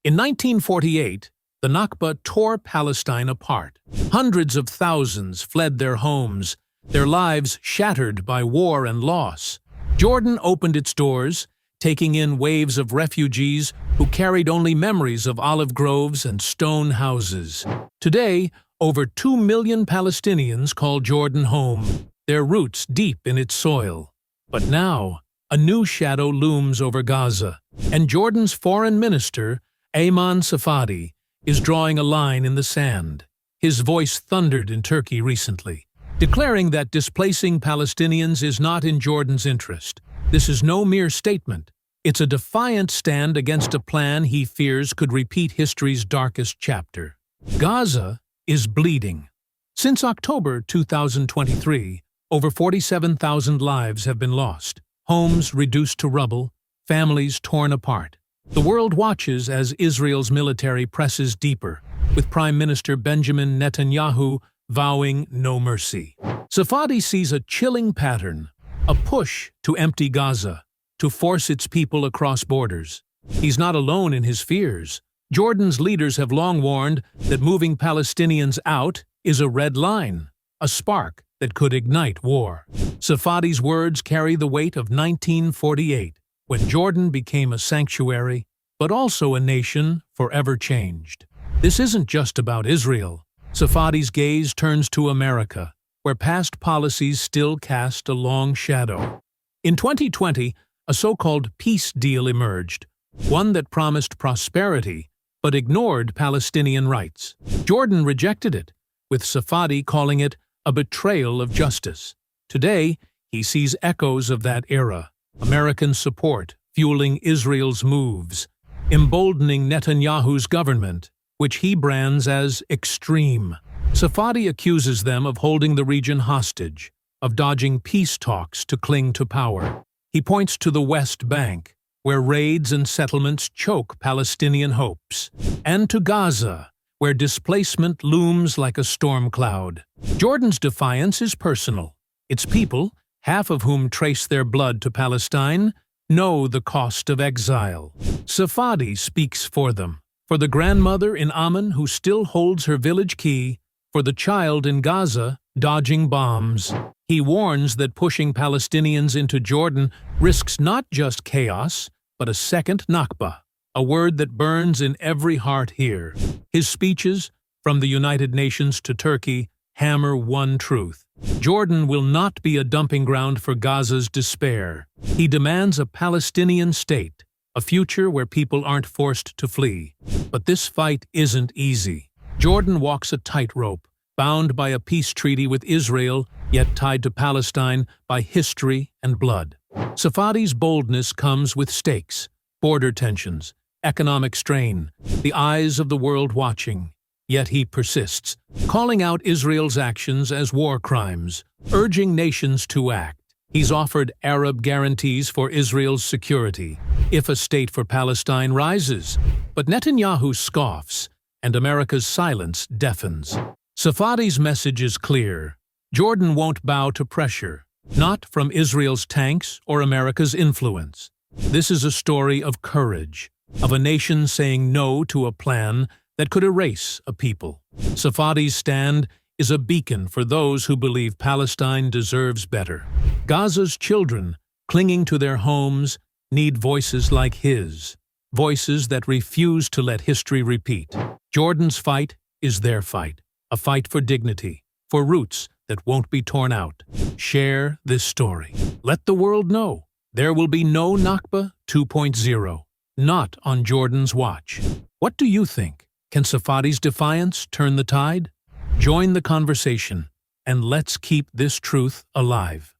In 1948, the Nakba tore Palestine apart. Hundreds of thousands fled their homes, their lives shattered by war and loss. Jordan opened its doors, taking in waves of refugees who carried only memories of olive groves and stone houses. Today, over 2 million Palestinians call Jordan home, their roots deep in its soil. But now, a new shadow looms over Gaza, and Jordan's foreign minister, Ayman Safadi, is drawing a line in the sand. His voice thundered in Turkey recently, declaring that displacing Palestinians is not in Jordan's interest. This is no mere statement. It's a defiant stand against a plan he fears could repeat history's darkest chapter. Gaza is bleeding. Since October 2023, over 47,000 lives have been lost, homes reduced to rubble, families torn apart. The world watches as Israel's military presses deeper, with Prime Minister Benjamin Netanyahu vowing no mercy. Safadi sees a chilling pattern, a push to empty Gaza, to force its people across borders. He's not alone in his fears. Jordan's leaders have long warned that moving Palestinians out is a red line, a spark that could ignite war. Safadi's words carry the weight of 1948, when Jordan became a sanctuary, but also a nation forever changed. This isn't just about Israel. Safadi's gaze turns to America, where past policies still cast a long shadow. In 2020, a so-called peace deal emerged, one that promised prosperity but ignored Palestinian rights. Jordan rejected it, with Safadi calling it a betrayal of justice. Today, he sees echoes of that era. American support fueling Israel's moves, emboldening Netanyahu's government, which he brands as extreme. Safadi accuses them of holding the region hostage, of dodging peace talks to cling to power. He points to the West Bank, where raids and settlements choke Palestinian hopes, and to Gaza, where displacement looms like a storm cloud. Jordan's defiance is personal. Its people, half of whom trace their blood to Palestine, know the cost of exile. Safadi speaks for them, for the grandmother in Amman who still holds her village key, for the child in Gaza dodging bombs. He warns that pushing Palestinians into Jordan risks not just chaos, but a second Nakba, a word that burns in every heart here. His speeches, from the United Nations to Turkey, hammer one truth. Jordan will not be a dumping ground for Gaza's despair. He demands a Palestinian state, a future where people aren't forced to flee. But this fight isn't easy. Jordan walks a tightrope, bound by a peace treaty with Israel, yet tied to Palestine by history and blood. Safadi's boldness comes with stakes, border tensions, economic strain, the eyes of the world watching. Yet he persists, calling out Israel's actions as war crimes, urging nations to act. He's offered Arab guarantees for Israel's security, if a state for Palestine rises. But Netanyahu scoffs, and America's silence deafens. Safadi's message is clear. Jordan won't bow to pressure, not from Israel's tanks or America's influence. This is a story of courage, of a nation saying no to a plan that could erase a people. Safadi's stand is a beacon for those who believe Palestine deserves better. Gaza's children, clinging to their homes, need voices like his, voices that refuse to let history repeat. Jordan's fight is their fight, a fight for dignity, for roots that won't be torn out. Share this story. Let the world know there will be no Nakba 2.0, not on Jordan's watch. What do you think? Can Safadi's defiance turn the tide? Join the conversation, and let's keep this truth alive.